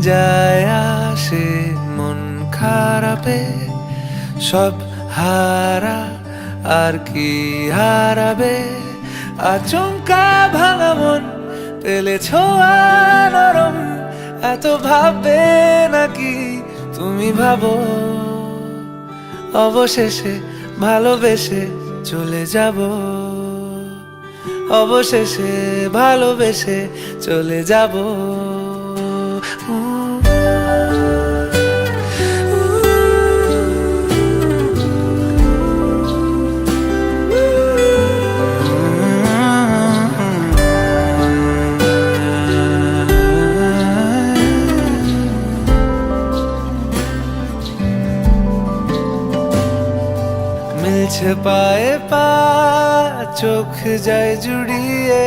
যায় আসে মন খারাপে, সব হারা আর কি হারাবে। আচমকা ভাঙা মন পেলে ছোঁয়া নরম, এত ভাববে নাকি তুমি ভাবো। অবশেষে ভালোবেসে চলে যাব, অবশেষে ভালোবেসে চলে যাব। মিলছে পায়ে পা, চোখ যায় জুড়িয়ে,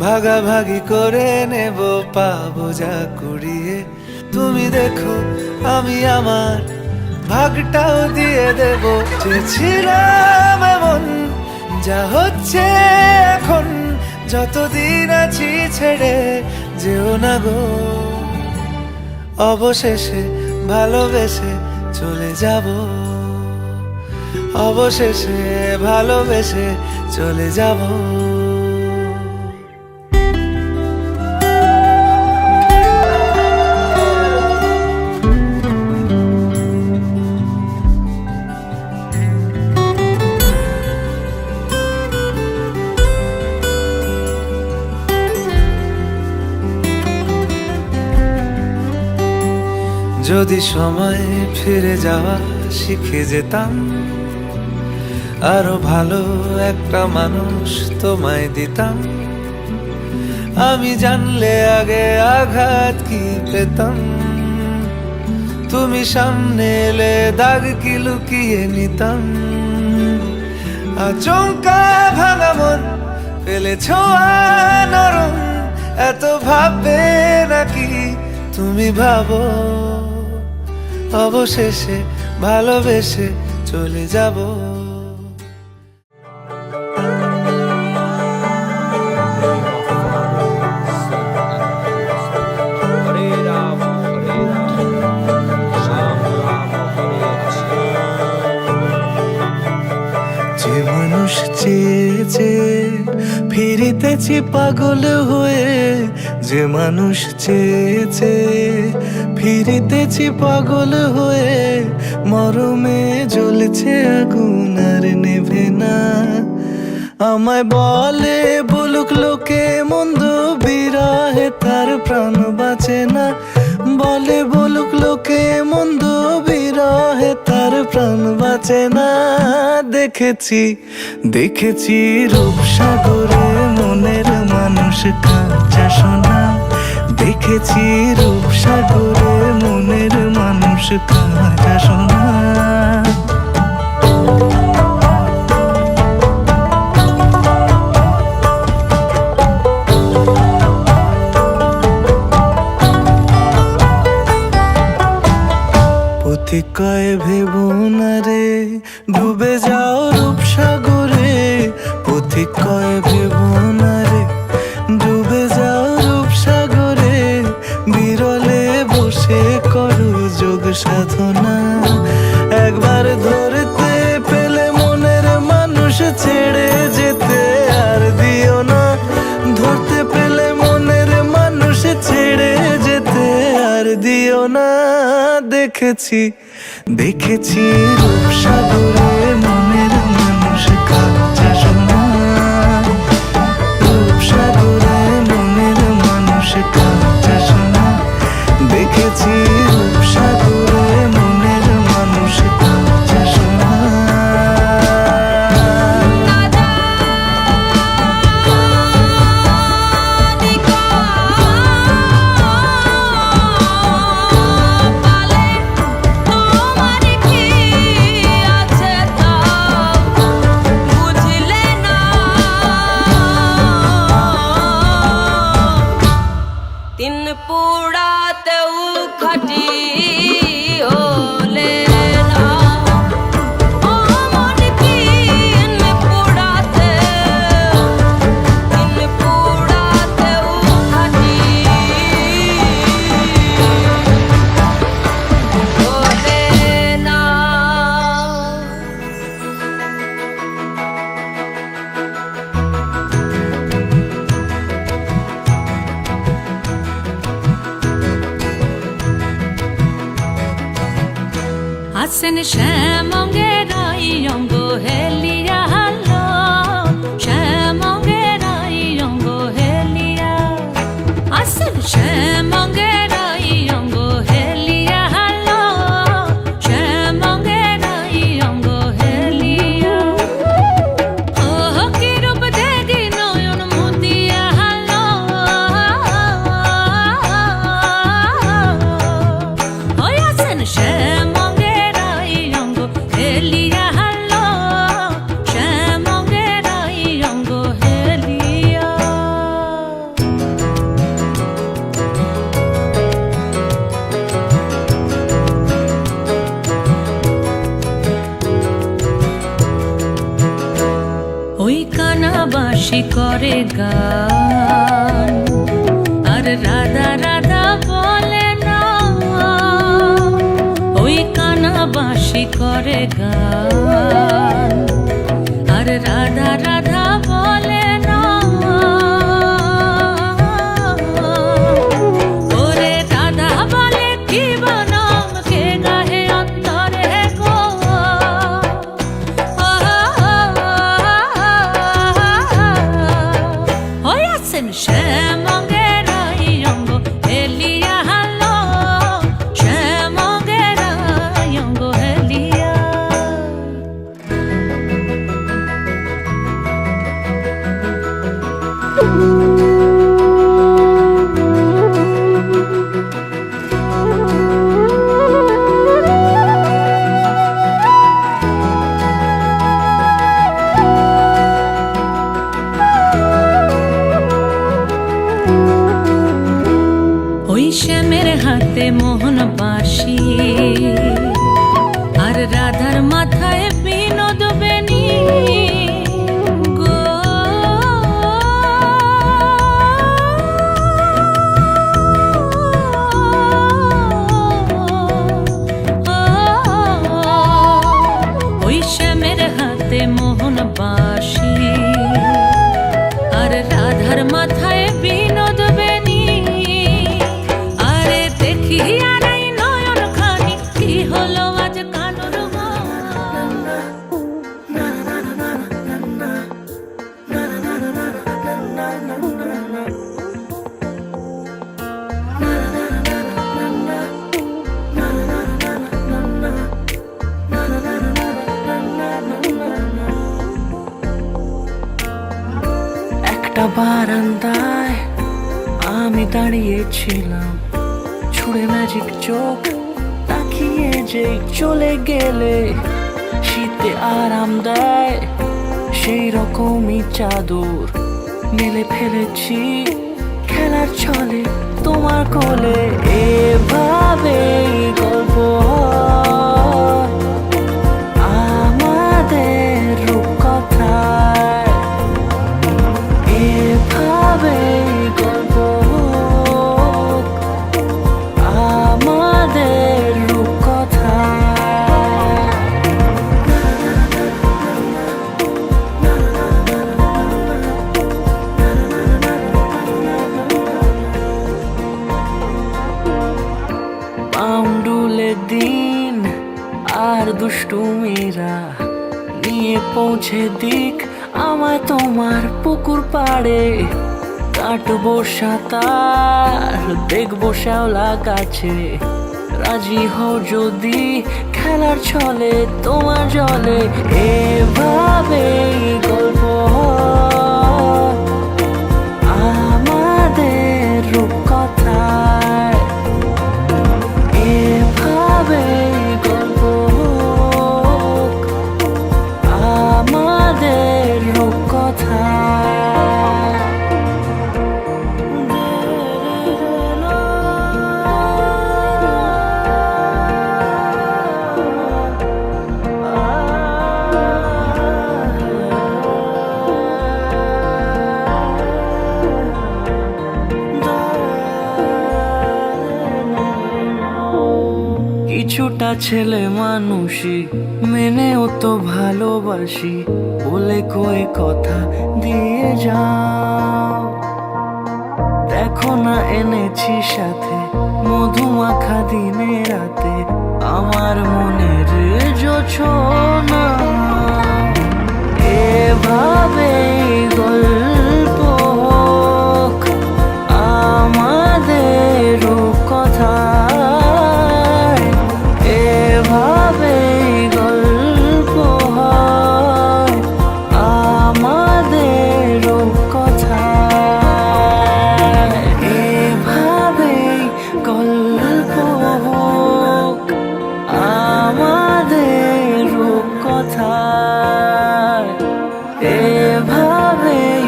ভাগাভাগি করে নেব পাবো যা কুড়িয়ে। তুমি দেখো আমি আমার ভাগটাও দিয়ে দেব, চেয়েছিলাম এমন যা হচ্ছে এখন। যতদিন আছি ছেড়ে যেও না গো, অবশেষে ভালোবেসে চলে যাব, অবশেষে ভালোবেসে চলে যাব। যদি সময় ফিরে যাওয়া শিখে যেতাম, আরো ভালো একটা মানুষ তোমায় দিতাম। আমি জানলে আগে আঘাত কি পেতাম, তুমি সামনে এলে দাগ কি লুকিয়ে নিতাম। আচমকা ভাঙা মন পেলে ছোঁয়া নরম, এত ভাববে নাকি তুমি ভাবো। অবশেষে ভালোবেসে চলে যাব। যে মানুষ চেয়েছে ফিরিতেছি পাগল হয়ে, যে মানুষ চেয়েছে ফিরিতেছি পাগল হয়ে। মরমে জ্বলছে আগুন আর নেভে না, আমায় বলে বলুক লোকে মন্দ, বিরহে তার প্রাণ বাঁচে না। বলে বলুক লোকে মন্দ, বিরহে তার প্রাণ বাঁচে না। দেখেছি দেখেছি রূপসাগরে মনের মানুষ কাঁচা সোনা, দেখেছি রূপসাগরে মনের মানুষ কাঁচা সোনা। কয় ভেবো না রে ডুবে যাও রূপসাগরে, পথিক কয় ভেবো না রে ডুবে যাও রূপসাগরে। বিরলে বসে করো যোগ সাধনা, একবার ধরতে পেলে মনের মানুষ ছেড়ে যেতে আর দিও না। ধরতে পেলে মনের মানুষ ছেড়ে যেতে আর দিও না। দেখেছি দেখেছি রূপসাগরে মনের মানুষ কাঁচা সোনা, রূপসাগরে মনের মানুষ কাঁচা সোনা। দেখেছি রূপসাগরে মনের মানুষ কাঁচা সোনা। আসেন শ্যামঙ্গেরাই অঙ্গ হেলিয়া হালো শ্যামঙ্গেরাই অঙ্গ হেলিয়া আসেন শ্যামঙ্গেরাই অঙ্গ হেলিয়া হালো শ্যামঙ্গেরাই অঙ্গ হেলিয়া ও কি রূপ দেখি নয়ন মতিয়া হালো ওই আসেন শ্যামঙ্গেরাই অঙ্গ হেলিয়া হালো শ্যামঙ্গেরাই অঙ্গ হেলিয়া ওই কানাবাসী করে গান আর রাধা রাধা বলে না ওই কানাবাসী করে গান আর রাধা রাধা বলে না ওরে রাধা বলে কি বনম কে গাহে অন্তরে গো ওই আছেন শ্যামঙ্গেরাই অঙ্গ হেলিয়া হালো শ্যামঙ্গেরাই অঙ্গ হেলিয়া ওই শ্যামের হাতে মোহন বাঁশি আর রাধার মাথায় বিনোদ বেনি গো ওই শ্যামের হাতে মোহন বাঁশি আর রাধার মাথায় বিনোদ বেনি আরে দেখি আর এই নয়ন খানি কি হলো আজ কানুর একটা বারান্দায় আমি দাঁড়িয়েছিলাম ছুঁড়ে ম্যাজিক চোখ তাকিয়ে যে চলে গেলে শীতে আরাম দেয় সেই রকমই চাদর মেলে ফেলেছি খেলার ছলে তোমার কোলে এভাবে গল্প হয় আমাদের রূপকথায় এভাবে গল্প হোক আমাদের রূপকথায় পাউন্ডুলে দিন আর দুষ্টুমিরা নিয়ে পৌঁছে দিক আমায় তোমার পুকুর পাড়ে কাটবো সাঁতার দেখবো শ্যাওলা গাছে রাজি হও যদি খেলার ছলে তোমার জলে এভাবে গল্প হয় আমাদের রূপকথায় এভাবে গল্প হোক আমাদের রূপকথায় কিছুটা ছেলে মানুষই মেনেও তো ভালোবাসি বলে কয়ে কথা দিয়ে যাও দেখো না এনেছি সাথে মধুমাখা দিনে রাতে আমার মনের জোছনা এভাবেই গল্প হোক আমাদের রূপকথায়, এভাবেই গল্প হয় আমাদের রূপকথায়, এভাবেই গল্প হোক আমাদের রূপকথায়, এভাবেই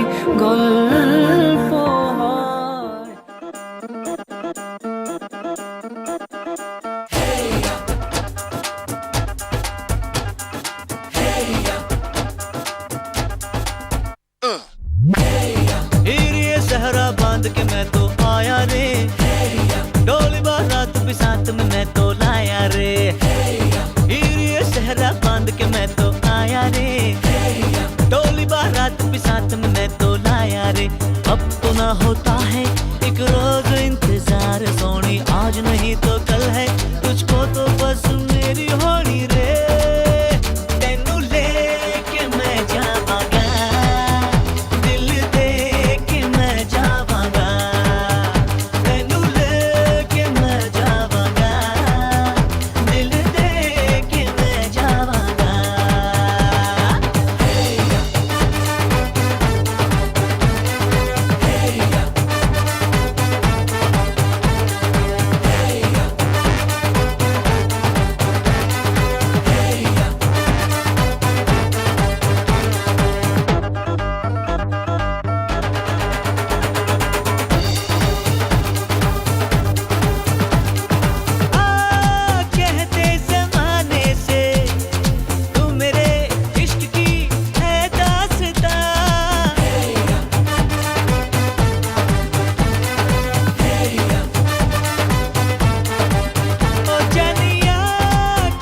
গল্প হয়। ये सहरा बांध के मैं तो आया रे, डोली बारात भी साथ में मैं तो लाया रे। ये सहरा बांध के मैं तो आया रे, डोली बारात भी साथ में मैं तो लाया रे। अब तो ना होता है एक रोज इंतजार सोनी, आज नहीं तो कल है तुझको तो बस मेरी होनी रे। तेनू लेके मैं जावांगा, दिल दे के मैं जावांगा, तेनू लेके मैं जावांगा, दिल दे के मैं जावांगा। कहते ज़माने से तू मेरे इश्क की है दास्तां, ओ जानिया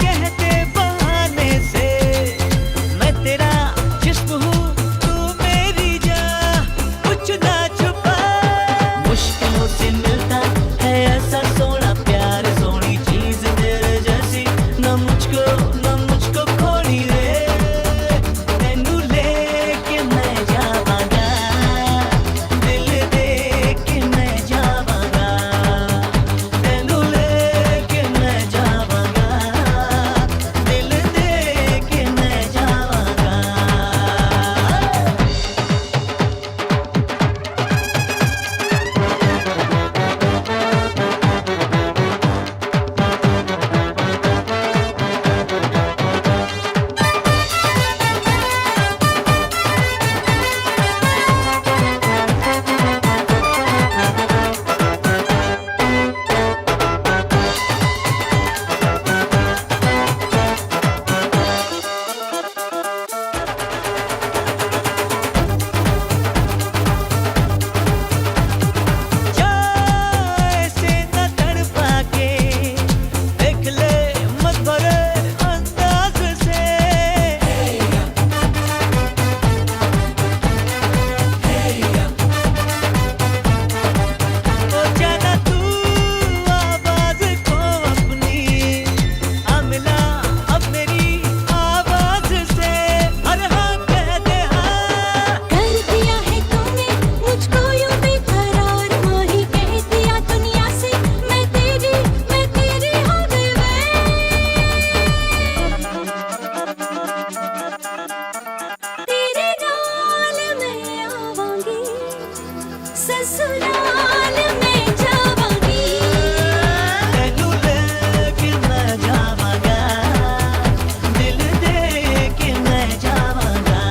कहते बहाने से मैं तेरा जिस्म हूँ तू मेरी जान, कुछ ना छुपा मुश्किलों से मिलता है ऐसा सोना प्यार, सोनी चीज तेरे जैसी न मुझको खोनी रे। तेनू लेके मैं जावांगा, दिल दे के मैं जावांगा, तेनू लेके मैं जावांगा, दिल दे के मैं जावांगा। ऐसे न तड़पा के देख ले मत भरे अंदाज से, ओ जाना तू आवाज को अपनी, आ मिला अब मेरी आवाज से। अरे हाँ कह दे हाँ, कर दिया है तूने मुझको यूं बेकरार, वही कह दिया दुनिया से मैं तेरी हो गई मैं। तेरे नाल मैं आवांगी, ससुराल में जावांगी। तेनू लेके मैं जावांगा, दिल दे के मैं जावांगा।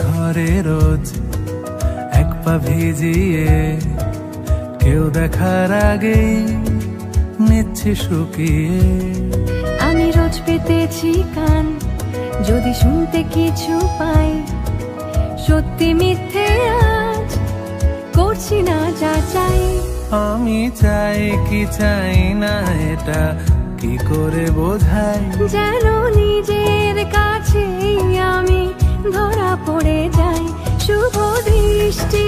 ঘরে রোজ এক পা ভিজিয়ে, কেউ দেখার আগেই নিচ্ছে শুকিয়ে। আমি রোজ পেতেছি কান, যদি শুনতে কিছু পাই, সত্যি মিথ্যে আজ করছি না যাচাই। আমি চাই কি চাই না এটা কি করে বোঝাই, যেন নিজের কাছেই আমি ধরা পড়ে যাই। শুভ দৃষ্টি